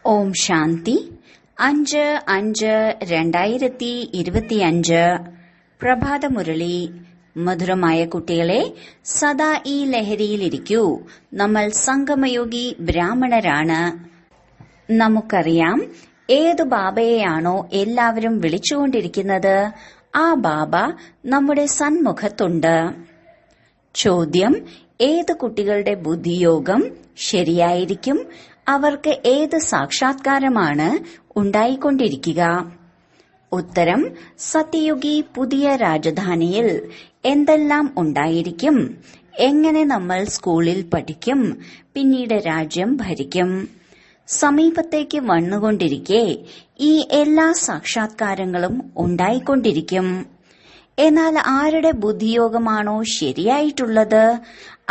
ഓം ശാന്തി 5-5-2025 പ്രഭാതമുരളി. മധുരമായ കുട്ടികളെ, സദാ ഈ ലഹരിയിലിരിക്കൂ. നമ്മൾ സംഗമയോഗി ബ്രാഹ്മണരാണ്. നമുക്കറിയാം, ഏതു ബാബയെയാണോ എല്ലാവരും വിളിച്ചുകൊണ്ടിരിക്കുന്നത്, ആ ബാബ നമ്മുടെ സന്മുഖത്തുണ്ട്. ചോദ്യം: ഏത് കുട്ടികളുടെ ബുദ്ധിയോഗം ശരിയായിരിക്കും? അവർക്ക് ഏത് സാക്ഷാത്കാരമാണ് ഉണ്ടായിക്കൊണ്ടിരിക്കുക? ഉത്തരം: സത്യയുഗി പുതിയ രാജധാനിയിൽ എന്തെല്ലാം ഉണ്ടായിരിക്കും? എങ്ങനെ നമ്മൾ സ്കൂളിൽ പഠിക്കും, പിന്നീട് രാജ്യം ഭരിക്കും? സമീപത്തേക്ക് വന്നുകൊണ്ടിരിക്കെ ഈ എല്ലാ സാക്ഷാത്കാരങ്ങളും ഉണ്ടായിക്കൊണ്ടിരിക്കും. എന്നാൽ ആരുടെ ബുദ്ധിയോഗമാണോ ശരിയായിട്ടുള്ളത്,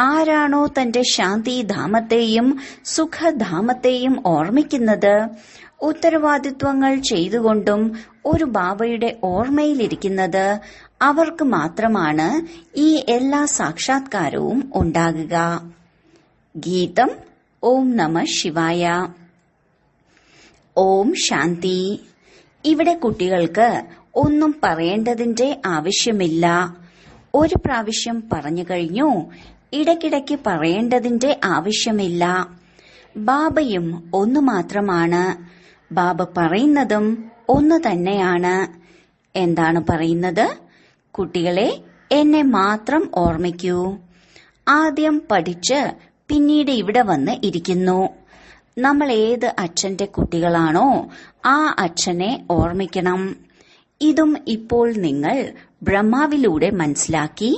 ആരാണോ തന്റെ ശാന്തിധാമത്തെയും സുഖധാമത്തെയും ഓർമ്മിക്കുന്നത്, ഉത്തരവാദിത്വങ്ങൾ ചെയ്തുകൊണ്ടും ഒരു ബാബയുടെ ഓർമ്മയിലിരിക്കുന്നത്, അവർക്ക് മാത്രമാണ് ഈ എല്ലാ സാക്ഷാത്കാരവും ഉണ്ടാകുക. ഗീതം. ഓം നമ ശിവായ. ഓം ശാന്തി. ഇവിടെ കുട്ടികൾക്ക് ഒന്നും പറയേണ്ടതിന്റെ ആവശ്യമില്ല. ഒരു പ്രാവശ്യം പറഞ്ഞു കഴിഞ്ഞു, ഇടയ്ക്കിടയ്ക്ക് പറയേണ്ടതിന്റെ ആവശ്യമില്ല. ബാബയും ഒന്നു മാത്രമാണ്. ബാബ പറയുന്നതും ഒന്ന് തന്നെയാണ്. എന്താണ് പറയുന്നത്? കുട്ടികളെ, എന്നെ മാത്രം ഓർമ്മിക്കൂ. ആദ്യം പഠിച്ച് പിന്നീട് ഇവിടെ വന്ന് ഇരിക്കുന്നു. നമ്മൾ ഏത് അച്ഛന്റെ കുട്ടികളാണോ ആ അച്ഛനെ ഓർമ്മിക്കണം. ഇതും ഇപ്പോൾ നിങ്ങൾ ബ്രഹ്മാവിലൂടെ മനസ്സിലാക്കി.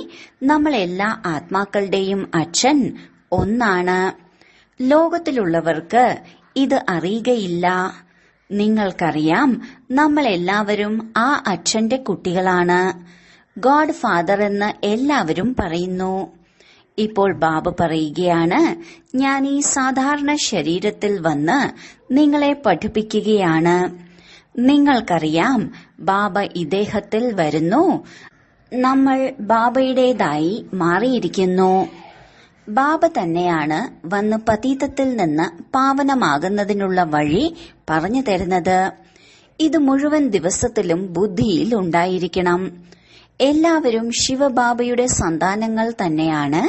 നമ്മൾ എല്ലാ ആത്മാക്കളുടെയും അച്ഛൻ ഒന്നാണ്. ലോകത്തിലുള്ളവർക്ക് ഇത് അറിയുകയില്ല. നിങ്ങൾക്കറിയാം, നമ്മൾ എല്ലാവരും ആ അച്ഛന്റെ കുട്ടികളാണ്. ഗോഡ് ഫാദർ എന്ന് എല്ലാവരും പറയുന്നു. ഇപ്പോൾ ബാബ പറയുകയാണ്, ഞാൻ ഈ സാധാരണ ശരീരത്തിൽ വന്ന് നിങ്ങളെ പഠിപ്പിക്കുകയാണ്. നിങ്ങൾക്കറിയാം, ബാബ ഇദ്ദേഹത്തിൽ വരുന്നു. നമ്മൾ ബാബയുടേതായി മാറിയിരിക്കുന്നു. ബാബ തന്നെയാണ് വന്ന് പതീതത്തിൽ നിന്ന് പാവനമാകുന്നതിനുള്ള വഴി പറഞ്ഞു തരുന്നത്. ഇത് മുഴുവൻ ദിവസത്തിലും ബുദ്ധിയിൽ ഉണ്ടായിരിക്കണം. എല്ലാവരും ശിവബാബയുടെ സന്താനങ്ങൾ തന്നെയാണ്.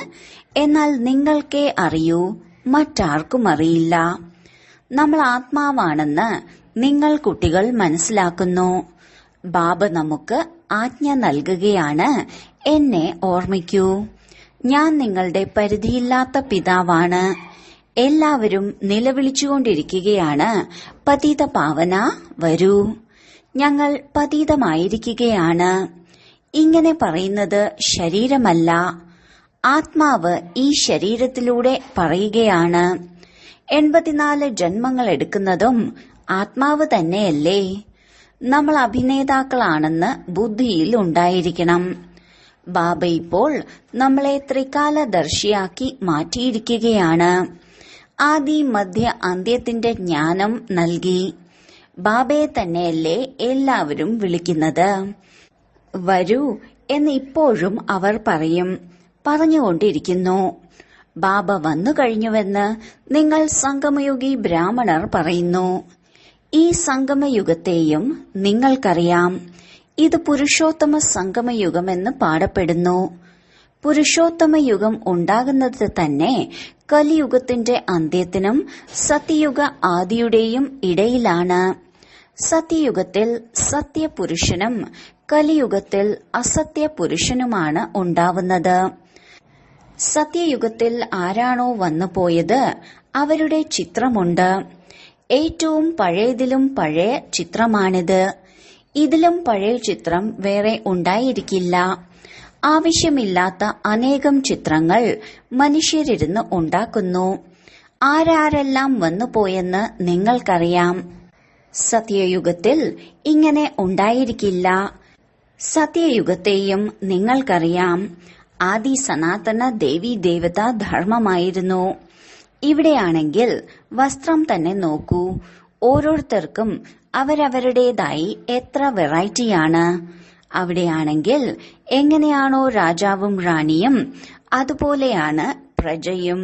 എന്നാൽ നിങ്ങൾക്കേ അറിയൂ, മറ്റാർക്കും അറിയില്ല. നമ്മൾ ആത്മാവാണെന്ന് നിങ്ങൾ കുട്ടികൾ മനസ്സിലാക്കുന്നു. ബാബ നമുക്ക് ആജ്ഞ നൽകുകയാണ്, എന്നെ ഓർമ്മിക്കൂ. ഞാൻ നിങ്ങളുടെ പരിധിയില്ലാത്ത പിതാവാണ്. എല്ലാവരും നിലവിളിച്ചുകൊണ്ടിരിക്കുകയാണ്, പതീത പാവന വരൂ. ഞങ്ങൾ പതീതമായിരിക്കുകയാണ്. ഇങ്ങനെ പറയുന്നത് ശരീരമല്ല, ആത്മാവ് ഈ ശരീരത്തിലൂടെ പറയുകയാണ്. 84 ജന്മങ്ങൾ എടുക്കുന്നതും ആത്മാവ് തന്നെയല്ലേ? നമ്മൾ അഭിനേതാക്കളാണെന്ന് ബുദ്ധിയിൽ ഉണ്ടായിരിക്കണം. ബാബ ഇപ്പോൾ നമ്മളെ ത്രികാലദർശിയാക്കി മാറ്റിയിരിക്കുകയാണ്. ആദി മധ്യ അന്ത്യത്തിന്റെ ജ്ഞാനം നൽകി. ബാബയെ തന്നെയല്ലേ എല്ലാവരും വിളിക്കുന്നത്? വരൂ എന്ന് ഇപ്പോഴും അവർ പറയും, പറഞ്ഞുകൊണ്ടിരിക്കുന്നു. ബാബ വന്നു കഴിഞ്ഞുവെന്ന് നിങ്ങൾ സംഗമയുഗി ബ്രാഹ്മണർ പറയുന്നു. ഈ സംഗമയുഗത്തെയും നിങ്ങൾക്കറിയാം. ഇത് പുരുഷോത്തമ സംഗമയുഗമെന്ന് പാടപ്പെടുന്നു. പുരുഷോത്തമ യുഗം ഉണ്ടാകുന്നത് തന്നെ കലിയുഗത്തിന്റെ അന്ത്യത്തിനും സത്യയുഗ ആദിയുടെയും ഇടയിലാണ്. സത്യയുഗത്തിൽ സത്യപുരുഷനും കലിയുഗത്തിൽ അസത്യ പുരുഷനുമാണ് ഉണ്ടാവുന്നത്. സത്യയുഗത്തിൽ ആരാണോ വന്നുപോയത് അവരുടെ ചിത്രമുണ്ട്. ഏറ്റവും പഴയതിലും പഴയ ചിത്രമാണിത്. ഇതിലും പഴയ ചിത്രം വേറെ ഉണ്ടായിരിക്കില്ല. ആവശ്യമില്ലാത്ത അനേകം ചിത്രങ്ങൾ മനുഷ്യരിരുന്ന് ഉണ്ടാക്കുന്നു. ആരാരെല്ലാം വന്നുപോയെന്ന് നിങ്ങൾക്കറിയാം. സത്യയുഗത്തിൽ ഇങ്ങനെ ഉണ്ടായിരിക്കില്ല. സത്യയുഗത്തെയും നിങ്ങൾക്കറിയാം. ആദി സനാതന ദേവി ദേവതാ ധർമ്മമായിരുന്നു. ഇവിടെയാണെങ്കിൽ വസ്ത്രം തന്നെ നോക്കൂ. ഓരോരുത്തർക്കും അവരവരുടേതായി എത്ര വെറൈറ്റിയാണ്. അവിടെയാണെങ്കിൽ എങ്ങനെയാണോ രാജാവും റാണിയും, അതുപോലെയാണ് പ്രജയും.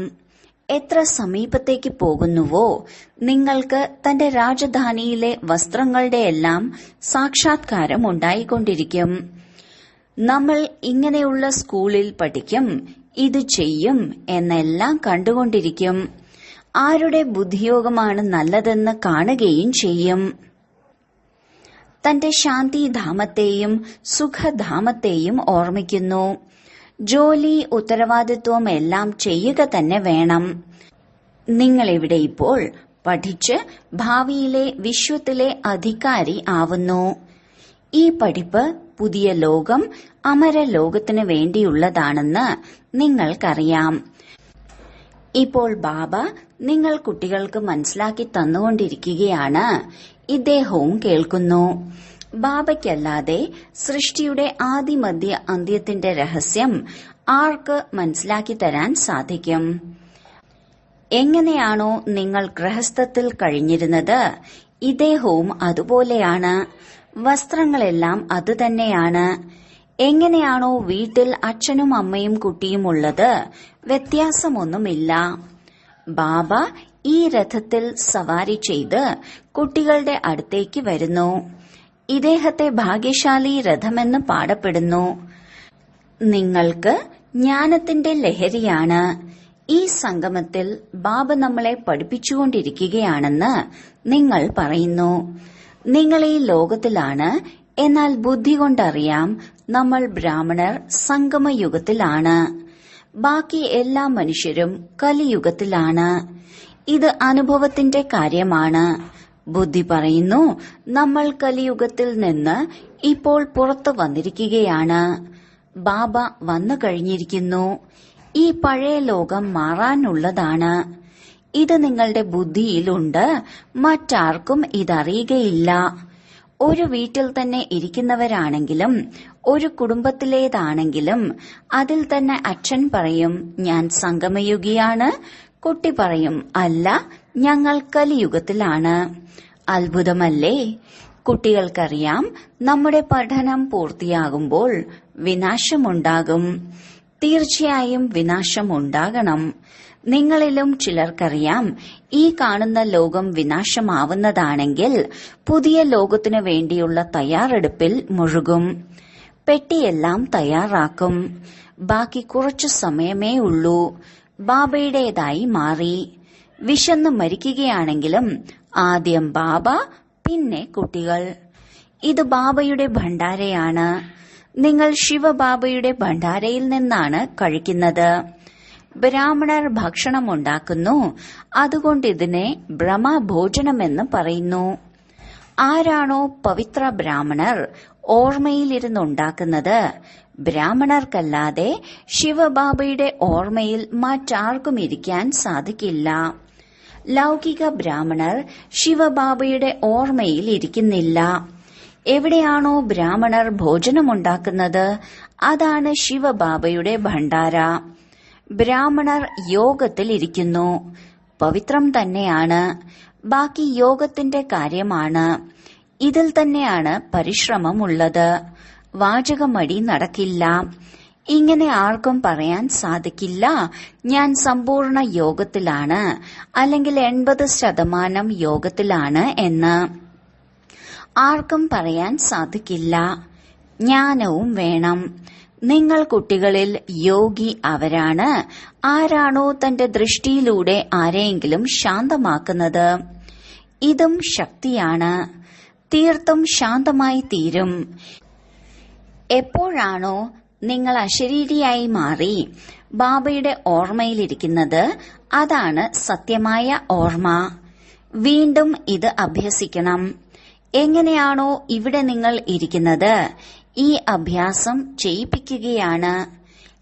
എത്ര സമീപത്തേക്ക് പോകുന്നുവോ നിങ്ങൾക്ക് തന്റെ രാജധാനിയിലെ വസ്ത്രങ്ങളുടെയെല്ലാം സാക്ഷാത്കാരം ഉണ്ടായിക്കൊണ്ടിരിക്കും. നമ്മൾ ഇങ്ങനെയുള്ള സ്കൂളിൽ പഠിക്കും, ഇത് ചെയ്യും എന്നെല്ലാം കണ്ടുകൊണ്ടിരിക്കും. ആരുടെ ബുദ്ധിയോഗമാണ് നല്ലതെന്ന് കാണുകയും ചെയ്യും. തന്റെ ശാന്തിധാമത്തെയും സുഖധാമത്തെയും ഓർമ്മിക്കുന്നു. ജോലി, ഉത്തരവാദിത്വം എല്ലാം ചെയ്യുക തന്നെ വേണം. നിങ്ങളിവിടെ ഇപ്പോൾ പഠിച്ച് ഭാവിയിലെ വിശ്വത്തിലെ അധികാരി ആവുന്നു. ഈ പഠിപ്പ് പുതിയ ലോകം, അമരലോകത്തിനു വേണ്ടിയുള്ളതാണെന്ന് നിങ്ങൾക്കറിയാം. ഇപ്പോൾ ബാബ നിങ്ങൾ കുട്ടികൾക്ക് മനസ്സിലാക്കി തന്നുകൊണ്ടിരിക്കുകയാണ്. ഇദ്ദേഹവും കേൾക്കുന്നു. ബാബയ്ക്കല്ലാതെ സൃഷ്ടിയുടെ ആദിമധ്യ അന്ത്യത്തിന്റെ രഹസ്യം ആർക്ക് മനസ്സിലാക്കി തരാൻ സാധിക്കും? എങ്ങനെയാണോ നിങ്ങൾ ഗൃഹസ്ഥത്തിൽ കഴിഞ്ഞിരുന്നത്, ഇദ്ദേഹവും അതുപോലെയാണ്. വസ്ത്രങ്ങളെല്ലാം അതുതന്നെയാണ്. എങ്ങനെയാണോ വീട്ടിൽ അച്ഛനും അമ്മയും കുട്ടിയും ഉള്ളത്, വ്യത്യാസമൊന്നുമില്ല. ബാബ ഈ രഥത്തിൽ സവാരി ചെയ്ത് കുട്ടികളുടെ അടുത്തേക്ക് വരുന്നു. ഇദ്ദേഹത്തെ ഭാഗ്യശാലി രഥമെന്ന് പാടപ്പെടുന്നു. നിങ്ങൾക്ക് ജ്ഞാനത്തിന്റെ ലഹരിയാണ്. ഈ സംഗമത്തിൽ ബാബ നമ്മളെ പഠിപ്പിച്ചുകൊണ്ടിരിക്കുകയാണെന്ന് നിങ്ങൾ പറയുന്നു. നിങ്ങൾ ഈ ലോകത്തിലാണ്, എന്നാൽ ബുദ്ധി കൊണ്ടറിയാം നമ്മൾ ബ്രാഹ്മണർ സംഗമയുഗത്തിലാണ്. ബാക്കി എല്ലാ മനുഷ്യരും കലിയുഗത്തിലാണ്. ഇത് അനുഭവത്തിന്റെ കാര്യമാണ്. ബുദ്ധി പറയുന്നു നമ്മൾ കലിയുഗത്തിൽ നിന്ന് ഇപ്പോൾ പുറത്തു വന്നിരിക്കുകയാണ്. ബാബ വന്നു കഴിഞ്ഞിരിക്കുന്നു. ഈ പഴയ ലോകം മാറാനുള്ളതാണ്. ഇത് നിങ്ങളുടെ ബുദ്ധിയിലുണ്ട്. മറ്റാർക്കും ഇതറിയുകയില്ല. ഒരു വീട്ടിൽ തന്നെ ഇരിക്കുന്നവരാണെങ്കിലും ഒരു കുടുംബത്തിലേതാണെങ്കിലും അതിൽ തന്നെ അച്ഛൻ പറയും ഞാൻ സംഗമയുഗിയാണ്, കുട്ടി പറയും അല്ല ഞങ്ങൾ കലിയുഗത്തിലാണ്. അത്ഭുതമല്ലേ? കുട്ടികൾക്കറിയാം നമ്മുടെ പഠനം പൂർത്തിയാകുമ്പോൾ വിനാശമുണ്ടാകും. തീർച്ചയായും വിനാശമുണ്ടാകണം. നിങ്ങളിലും ചിലർക്കറിയാം ഈ കാണുന്ന ലോകം വിനാശമാവുന്നതാണെങ്കിൽ പുതിയ ലോകത്തിനു വേണ്ടിയുള്ള തയ്യാറെടുപ്പിൽ മുഴുകും. പെട്ടിയെല്ലാം തയ്യാറാക്കും. ബാക്കി കുറച്ചു സമയമേ ഉള്ളൂ. ബാബയുടേതായി മാറി. വിശന്ന് മരിക്കുകയാണെങ്കിലും ആദ്യം ബാബ, പിന്നെ കുട്ടികൾ. ഇത് ബാബയുടെ ഭണ്ഡാരയാണ്. നിങ്ങൾ ശിവബാബയുടെ ഭണ്ഡാരയിൽ നിന്നാണ് കഴിക്കുന്നത്. ബ്രാഹ്മണർ ഭക്ഷണമുണ്ടാക്കുന്നു, അതുകൊണ്ട് ഇതിനെ ബ്രഹ്മഭോജനമെന്ന് പറയുന്നു. ആരാണോ പവിത്ര ബ്രാഹ്മണർ ഓർമ്മയിലിരുന്നുണ്ടാക്കുന്നത്, ബ്രാഹ്മണർക്കല്ലാതെ ശിവബാബയുടെ ഓർമ്മയിൽ മറ്റാർക്കും ഇരിക്കാൻ സാധിക്കില്ല. ലൗകിക ബ്രാഹ്മണർ ശിവബാബയുടെ ഓർമ്മയിൽ ഇരിക്കുന്നില്ല. എവിടെയാണോ ബ്രാഹ്മണർ ഭോജനമുണ്ടാക്കുന്നത്, അതാണ് ശിവബാബയുടെ ഭണ്ഡാര. ബ്രാഹ്മണർ യോഗത്തിൽ ഇരിക്കുന്നു. പവിത്രം തന്നെയാണ്. ബാക്കി യോഗത്തിന്റെ കാര്യമാണ്. ഇതിൽ തന്നെയാണ് പരിശ്രമമുള്ളത്. വാചകമടി നടക്കില്ല. ഇങ്ങനെ ആർക്കും പറയാൻ സാധിക്കില്ല ഞാൻ സമ്പൂർണ്ണ യോഗത്തിലാണ് അല്ലെങ്കിൽ 80% യോഗത്തിലാണ് എന്ന്. ആർക്കും പറയാൻ സാധിക്കില്ല. ജ്ഞാനവും വേണം. നിങ്ങൾ കുട്ടികളിൽ യോഗി അവരാണ്. ആരാണോ തന്റെ ദൃഷ്ടിയിലൂടെ ആരെയെങ്കിലും ശാന്തമാക്കുന്നത്. ഇതും ശക്തിയാണ്. തീർത്തും ശാന്തമായി തീരും. എപ്പോഴാണോ നിങ്ങൾ അശരീരിയായി മാറി ബാബയുടെ ഓർമ്മയിലിരിക്കുന്നത്, അതാണ് സത്യമായ ഓർമ്മ. വീണ്ടും ഇത് അഭ്യസിക്കണം. എങ്ങനെയാണോ ഇവിടെ നിങ്ങൾ ഇരിക്കുന്നത്, ഈ അഭ്യാസം ചെയ്യിപ്പിക്കുകയാണ്.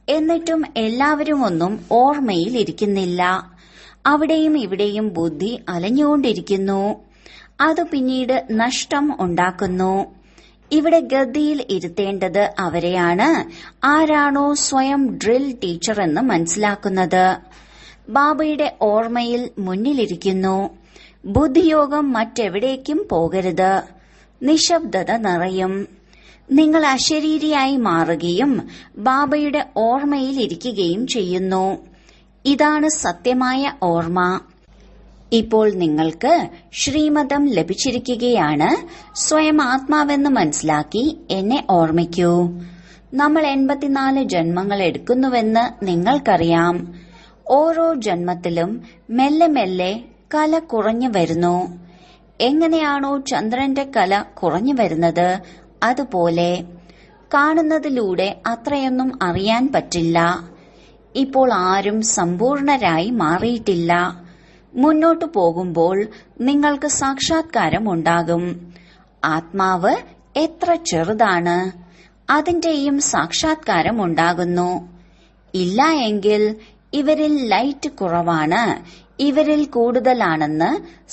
എന്നിട്ടും എല്ലാവരും ഒന്നും ഓർമ്മയിൽ ഇരിക്കുന്നില്ല. അവിടെയും ഇവിടെയും ബുദ്ധി അലഞ്ഞുകൊണ്ടിരിക്കുന്നു. അത് പിന്നീട് നഷ്ടം ഉണ്ടാക്കുന്നു. ഇവിടെ ഗതിയിൽ ഇരുത്തേണ്ടത് അവരെയാണ്. ആരാണോ സ്വയം ഡ്രിൽ ടീച്ചർ എന്ന് മനസ്സിലാക്കുന്നത്. ബാബയുടെ ഓർമ്മയിൽ മുന്നിലിരിക്കുന്നു. ബുദ്ധിയോഗം മറ്റെവിടേക്കും പോകരുത്. നിശബ്ദത നിറയും. നിങ്ങൾ അശരീരിയായി മാറുകയും ബാബയുടെ ഓർമ്മയിൽ ഇരിക്കുകയും ചെയ്യുന്നു. ഇതാണ് സത്യമായ ഓർമ്മ. ഇപ്പോൾ നിങ്ങൾക്ക് ശ്രീമതം ലഭിച്ചിരിക്കുകയാണ്. സ്വയം ആത്മാവെന്ന് മനസ്സിലാക്കി എന്നെ ഓർമ്മിക്കൂ. നമ്മൾ 84 ജന്മങ്ങൾ എടുക്കുന്നുവെന്ന് നിങ്ങൾക്കറിയാം. ഓരോ ജന്മത്തിലും മെല്ലെ മെല്ലെ കല കുറഞ്ഞു വരുന്നു. എങ്ങനെയാണോ ചന്ദ്രന്റെ കല കുറഞ്ഞു വരുന്നത്, അതുപോലെ കാണുന്നതിലൂടെ അത്രയൊന്നും അറിയാൻ പറ്റില്ല. ഇപ്പോൾ ആരും സമ്പൂർണരായി മാറിയിട്ടില്ല. മുന്നോട്ടു പോകുമ്പോൾ നിങ്ങൾക്ക് സാക്ഷാത്കാരം ഉണ്ടാകും. ആത്മാവ് എത്ര ചെറുതാണ്, അതിന്റെയും സാക്ഷാത്കാരം ഉണ്ടാകുന്നു. ഇല്ല എങ്കിൽ ഇവരിൽ ലൈറ്റ് കുറവാണ്, ഇവരിൽ കൂടുതലാണെന്ന്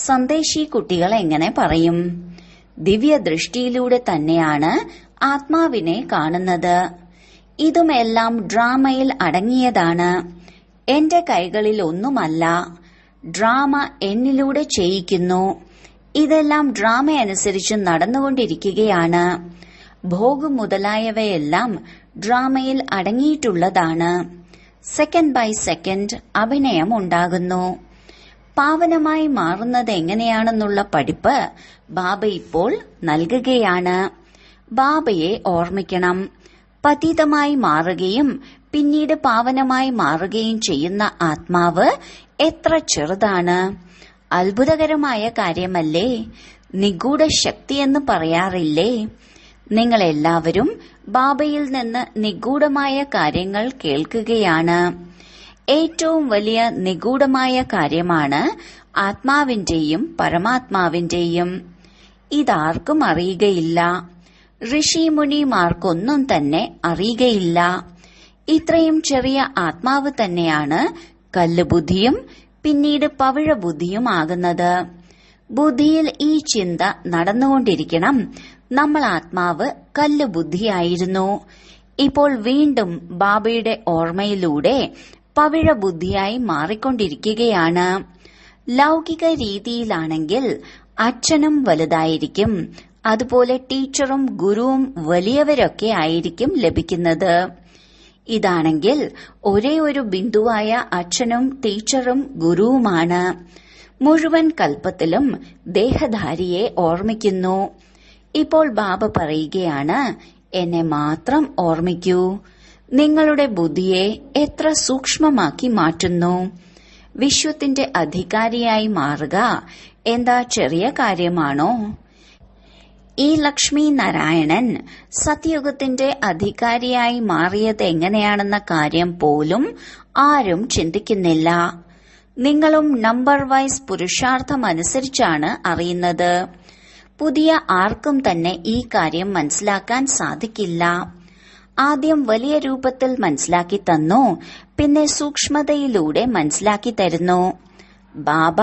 സന്ദേശി കുട്ടികൾ എങ്ങനെ പറയും? ദിവ്യദൃഷ്ടിയിലൂടെ തന്നെയാണ് ആത്മാവിനെ കാണുന്നത്. ഇതുമെല്ലാം ഡ്രാമയിൽ അടങ്ങിയതാണ്. എന്റെ കൈകളിൽ ഒന്നുമല്ല. ഡ്രാമ എന്നിലൂടെ ചെയ്യിക്കുന്നു. ഇതെല്ലാം ഡ്രാമ അനുസരിച്ച് നടന്നുകൊണ്ടിരിക്കുകയാണ്. ഭോഗം മുതലായവയെല്ലാം ഡ്രാമയിൽ അടങ്ങിയിട്ടുള്ളതാണ്. സെക്കൻഡ് ബൈ സെക്കൻഡ് അഭിനയം ഉണ്ടാകുന്നു. പാവനമായി മാറുന്നത് എങ്ങനെയാണെന്നുള്ള പഠിപ്പ് ബാബ ഇപ്പോൾ നൽകുകയാണ്. ബാബയെ ഓർമ്മിക്കണം. പതീതമായി മാറുകയും പിന്നീട് പാവനമായി മാറുകയും ചെയ്യുന്ന ആത്മാവ് എത്ര ചെറുതാണ്. അത്ഭുതകരമായ കാര്യമല്ലേ? നിഗൂഢ ശക്തിയെന്ന് പറയാറില്ലേ? നിങ്ങളെല്ലാവരും ബാബയിൽ നിന്ന് നിഗൂഢമായ കാര്യങ്ങൾ കേൾക്കുകയാണ്. ഏറ്റവും വലിയ നിഗൂഢമായ കാര്യമാണ് ആത്മാവിന്റെയും പരമാത്മാവിന്റെയും. ഇതാർക്കും അറിയുകയില്ല. ഋഷിമുനിമാർക്കൊന്നും തന്നെ അറിയുകയില്ല. ഇത്രയും ചെറിയ ആത്മാവ് തന്നെയാണ് കല്ലുബുദ്ധിയും പിന്നീട് പവിഴബുദ്ധിയും ആകുന്നത്. ബുദ്ധിയിൽ ഈ ചിന്ത നടന്നുകൊണ്ടിരിക്കണം, നമ്മൾ ആത്മാവ് കല്ലുബുദ്ധിയായിരുന്നു. ഇപ്പോൾ വീണ്ടും ബാബയുടെ ഓർമ്മയിലൂടെ പവിഴബുദ്ധിയായി മാറിക്കൊണ്ടിരിക്കുകയാണ്. ലൗകിക രീതിയിലാണെങ്കിൽ അച്ഛനും വലുതായിരിക്കും, അതുപോലെ ടീച്ചറും ഗുരുവും വലിയവരൊക്കെ ആയിരിക്കും ലഭിക്കുന്നത്. ഇതാണെങ്കിൽ ഒരേ ഒരു ബിന്ദുവായ അച്ഛനും ടീച്ചറും ഗുരുവുമാണ്. മുഴുവൻ കൽപ്പത്തിലും ദേഹധാരിയെ ഓർമ്മിക്കുന്നു. ഇപ്പോൾ ബാബ പറയുകയാണ്, എന്നെ മാത്രം ഓർമ്മിക്കൂ. നിങ്ങളുടെ ബുദ്ധിയെ എത്ര സൂക്ഷ്മമാക്കി മാറ്റുന്നു. വിശ്വത്തിന്റെ അധികാരിയായി മാറുക എന്താ ചെറിയ കാര്യമാണോ? ഈ ലക്ഷ്മി നാരായണൻ സത്യയുഗത്തിന്റെ അധികാരിയായി മാറിയത് എങ്ങനെയാണെന്ന കാര്യം പോലും ആരും ചിന്തിക്കുന്നില്ല. നിങ്ങളും നമ്പർ വൈസ് പുരുഷാർത്ഥം അനുസരിച്ചാണ് അറിയുന്നത്. പുതിയ ആർക്കും തന്നെ ഈ കാര്യം മനസ്സിലാക്കാൻ സാധിക്കില്ല. ആദ്യം വലിയ രൂപത്തിൽ മനസ്സിലാക്കി തന്നു, പിന്നെ സൂക്ഷ്മതയിലൂടെ മനസ്സിലാക്കി തരുന്നു. ബാബ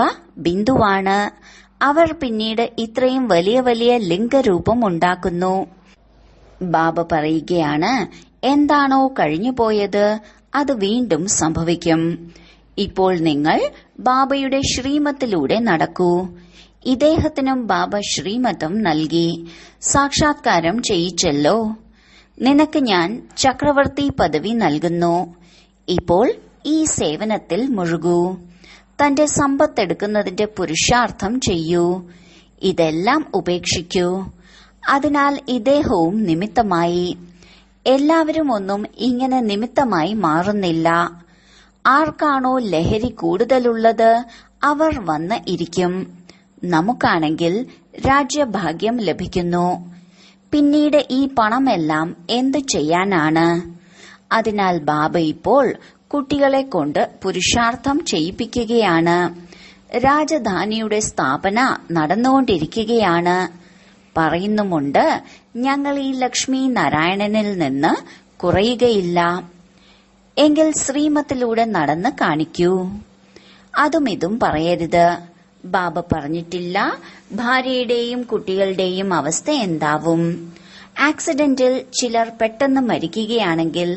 ബിന്ദുവാണ്. അവർ പിന്നീട് ഇത്രയും വലിയ വലിയ ലിംഗരൂപം ഉണ്ടാക്കുന്നു. ബാബ പറയുകയാണ്, എന്താണോ കഴിഞ്ഞുപോയത് അത് വീണ്ടും സംഭവിക്കും. ഇപ്പോൾ നിങ്ങൾ ബാബയുടെ ശ്രീമത്തിലൂടെ നടക്കൂ. ഇദ്ദേഹത്തിനും ബാബ ശ്രീമതം നൽകി സാക്ഷാത്കാരം ചെയ്യിച്ചല്ലോ. നിനക്ക് ഞാൻ ചക്രവർത്തി പദവി നൽകുന്നു. ഇപ്പോൾ ഈ സേവനത്തിൽ മുഴുകൂ. തന്റെ സമ്പത്തെടുക്കുന്നതിന്റെ പുരുഷാർത്ഥം ചെയ്യൂ. ഇതെല്ലാം ഉപേക്ഷിക്കൂ. അതിനാൽ ഇദ്ദേഹവും നിമിത്തമായി. എല്ലാവരും ഒന്നും ഇങ്ങനെ നിമിത്തമായി മാറുന്നില്ല. ആർക്കാണോ ലഹരി കൂടുതലുള്ളത് അവർ വന്ന് ഇരിക്കും. നമുക്കാണെങ്കിൽ രാജ്യഭാഗ്യം ലഭിക്കുന്നു. പിന്നീട് ഈ പണമെല്ലാം എന്തു ചെയ്യാനാണ്? അതിനാൽ ബാബ ഇപ്പോൾ കുട്ടികളെ കൊണ്ട് പുരുഷാർത്ഥം ചെയ്യിപ്പിക്കുകയാണ്. രാജധാനിയുടെ സ്ഥാപന നടന്നുകൊണ്ടിരിക്കുകയാണ്. പറയുന്നുമുണ്ട്, ഞങ്ങൾ ഈ ലക്ഷ്മി നാരായണനിൽ നിന്ന് കുറയുകയില്ല. എങ്കിൽ ശ്രീമത്തിലൂടെ നടന്ന് കാണിക്കൂ. അതും ഇതും പറയരുത്. ബാബ പറഞ്ഞിട്ടില്ല ഭാര്യയുടെയും കുട്ടികളുടെയും അവസ്ഥ എന്താവും. ആക്സിഡന്റിൽ ചിലർ പെട്ടെന്ന് മരിക്കുകയാണെങ്കിൽ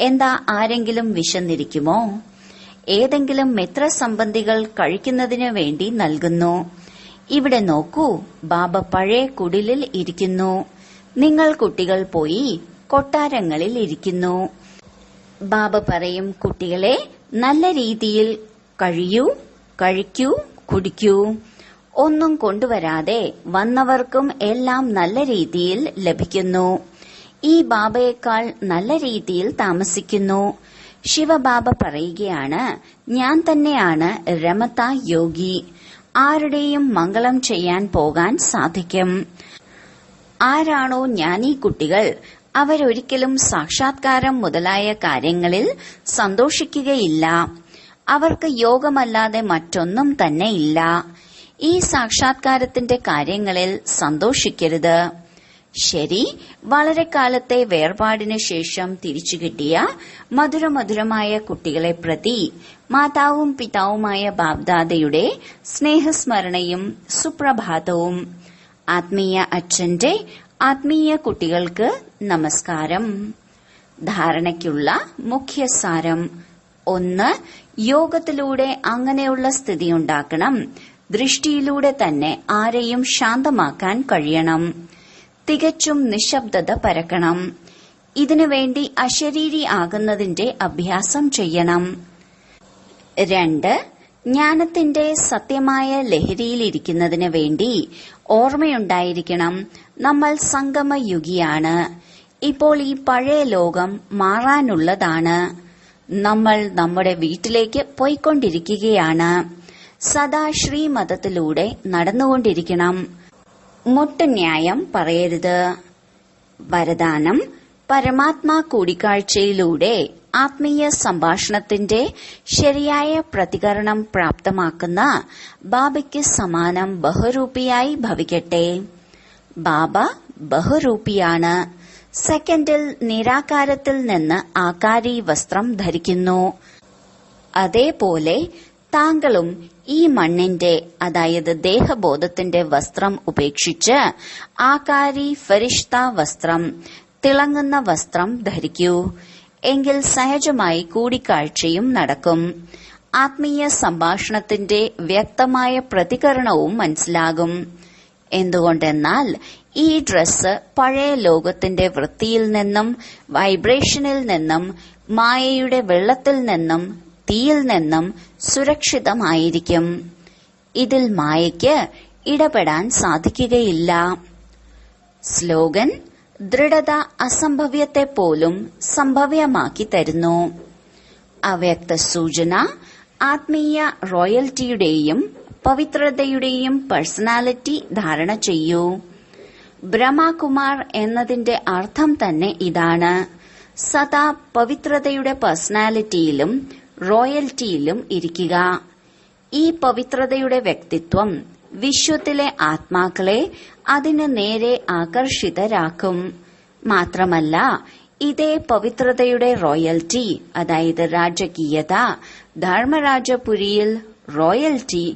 എന്താ ആരെങ്കിലും വിശന്നിരിക്കുമോ? ഏതെങ്കിലും മിത്രസംബന്ധികൾ കഴിക്കുന്നതിനു വേണ്ടി നൽകുന്നു. ഇവിടെ നോക്കൂ, ബാബ പഴയ കുടിലിൽ ഇരിക്കുന്നു. നിങ്ങൾ കുട്ടികൾ പോയി കൊട്ടാരങ്ങളിൽ ഇരിക്കുന്നു. ബാബ പറയും, കുട്ടികളെ നല്ല രീതിയിൽ കഴിയൂ, കഴിക്കൂ, കുടിക്കൂ. ഒന്നും കൊണ്ടുവരാതെ വന്നവർക്കും എല്ലാം നല്ല രീതിയിൽ ലഭിക്കുന്നു. ഈ ബാബയേക്കാൾ നല്ല രീതിയിൽ താമസിക്കുന്നു. ശിവബാബ പറയുകയാണ്, ഞാൻ തന്നെയാണ് രമത യോഗി. ആരുടെയും മംഗളം ചെയ്യാൻ പോകാൻ സാധിക്കും. ആരാണോ ജ്ഞാനി കുട്ടികൾ, അവരൊരിക്കലും സാക്ഷാത്കാരം മുതലായ കാര്യങ്ങളിൽ സന്തോഷിക്കുകയില്ല. അവർക്ക് യോഗമല്ലാതെ മറ്റൊന്നും തന്നെ ഇല്ല. ഈ സാക്ഷാത്കാരത്തിന്റെ കാര്യങ്ങളിൽ സന്തോഷിക്കരുത്. ശരി, വളരെ കാലത്തെ വേർപാടിനു ശേഷം തിരിച്ചു കിട്ടിയ മധുരമധുരമായ കുട്ടികളെ പ്രതി മാതാവും പിതാവുമായ ബാബ്ദാദയുടെ സ്നേഹസ്മരണയും സുപ്രഭാതവും. ആത്മീയ അച്ഛന്റെ ആത്മീയ കുട്ടികൾക്ക് നമസ്കാരം. ധാരണയ്ക്കുള്ള മുഖ്യസാരം: 1. യോഗത്തിലൂടെ അങ്ങനെയുള്ള സ്ഥിതിയുണ്ടാക്കണം. ദൃഷ്ടിയിലൂടെ തന്നെ ആരെയും ശാന്തമാക്കാൻ കഴിയണം. തികച്ചും നിശബ്ദത പരക്കണം. ഇതിനുവേണ്ടി അശരീരി ആകുന്നതിന്റെ അഭ്യാസം ചെയ്യണം. 2. ജ്ഞാനത്തിന്റെ സത്യമായ ലഹരിയിലിരിക്കുന്നതിന് വേണ്ടി ഓർമ്മയുണ്ടായിരിക്കണം, നമ്മൾ സംഗമയുഗിയാണ്. ഇപ്പോൾ ഈ പഴയ ലോകം മാറാനുള്ളതാണ്. നമ്മൾ നമ്മുടെ വീട്ടിലേക്ക് പോയിക്കൊണ്ടിരിക്കുകയാണ്. സദാ ശ്രീമതത്തിലൂടെ നടന്നുകൊണ്ടിരിക്കണം. മുട്ടുന്യായം പറയരുത്. വരദാനം: പരമാത്മാ കൂടിക്കാഴ്ചയിലൂടെ ആത്മീയ സംഭാഷണത്തിന്റെ ശരിയായ പ്രതികരണം പ്രാപ്തമാക്കുന്ന ബാബയ്ക്ക് സമാനം ബഹുരൂപിയായി ഭവിക്കട്ടെ. ബാബ ബഹുരൂപിയാണ്. സെക്കൻഡിൽ നിരാകാരത്തിൽ നിന്ന് ആകാരി വസ്ത്രം ധരിക്കുന്നു. അതേപോലെ താങ്കളും ഈ മണ്ണിന്റെ, അതായത് ദേഹബോധത്തിന്റെ വസ്ത്രം ഉപേക്ഷിച്ച് ആകാരി ഫരിഷ്ത വസ്ത്രം, തിളങ്ങുന്ന വസ്ത്രം ധരിക്കൂ. എങ്കിൽ സഹജമായി കൂടിക്കാഴ്ചയും നടക്കും. ആത്മീയ സംഭാഷണത്തിന്റെ വ്യക്തമായ പ്രതികരണവും മനസ്സിലാകും. എന്തുകൊണ്ടെന്നാൽ ഈ ഡ്രസ്സ് പഴയ ലോകത്തിന്റെ വൃത്തിയിൽ നിന്നും, വൈബ്രേഷനിൽ നിന്നും, മായയുടെ വെള്ളത്തിൽ നിന്നും, തീയിൽ നിന്നും സുരക്ഷിതമായിരിക്കും. ഇതിൽ മായയ്ക്ക് ഇടപെടാൻ സാധിക്കുകയില്ല. സ്ലോഗൻ: ദൃഢത അസംഭവ്യത്തെ പോലും സംഭവ്യമാക്കി തരുന്നു. അവ്യക്ത സൂചന: ആത്മീയ റോയൽറ്റിയുടെയും പവിത്രതയുടെയും പേഴ്സണാലിറ്റി ധാരണ ചെയ്യൂ. ബ്രഹ്മകുമാർ എന്നതിന്റെ അർത്ഥം തന്നെ ഇതാണ്. സദാ പവിത്രതയുടെ പേഴ്സണാലിറ്റിയിലും റോയൽറ്റിയിലും ഇരിക്കുക. ഈ പവിത്രതയുടെ വ്യക്തിത്വം വിശ്വത്തിലെ ആത്മാക്കളെ അതിന് നേരെ ആകർഷിതരാക്കും. മാത്രമല്ല, ഇതേ പവിത്രതയുടെ റോയൽറ്റി, അതായത് രാജകീയത, ധർമ്മരാജപുരിയിൽ റോയൽറ്റി,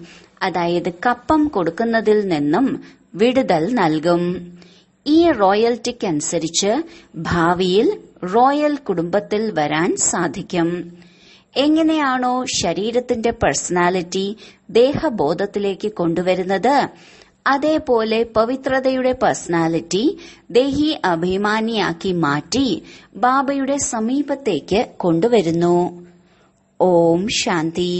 അതായത് കപ്പം കൊടുക്കുന്നതിൽ നിന്നും വിടുതൽ നൽകും. ഈ റോയൽറ്റിക്കനുസരിച്ച് ഭാവിയിൽ റോയൽ കുടുംബത്തിൽ വരാൻ സാധിക്കും. എങ്ങനെയാണോ ശരീരത്തിന്റെ പേഴ്സണാലിറ്റി ദേഹബോധത്തിലേക്ക് കൊണ്ടുവരുന്നത്, അതേപോലെ പവിത്രതയുടെ പേഴ്സണാലിറ്റി ദേഹി അഭിമാനിയാക്കി മാറ്റി ബാബയുടെ സമീപത്തേക്ക് കൊണ്ടുവരുന്നു. ഓം ശാന്തി.